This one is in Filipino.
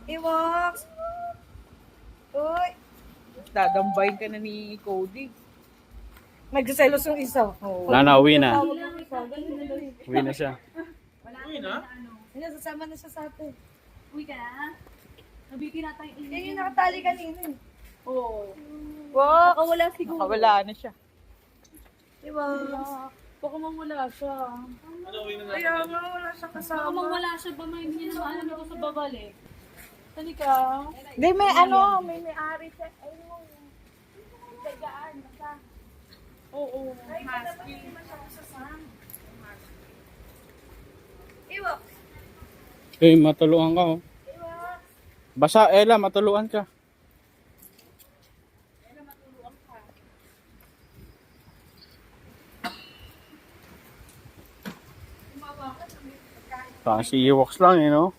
Iwoks! Uy! Dadambayin ka na ni Cody. Nagsaselos yung isa. Oh. Uwi na. Uwi na siya. Uy na? Sasama na siya sa atin. Uy ka na? Nabitin natin yung Yan yung nakatali kanina. Oo. Wow! Nakawala siguro. Nakawala na siya. Iwoks! Baka mawala siya. Ano, uwi na natin? Kaya nga wala siya Baka kasama. mawala siya ba may alam ko sa babalik. Tali ka. Hindi, may ano, may-ari siya. Ay, mo. Tagaan, basta. Oo. Husky. Iwoks! Eh, matuluan ka oh. Iwoks! Basa, Ella, matuluan ka. Parang si Ewoks lang eh, no?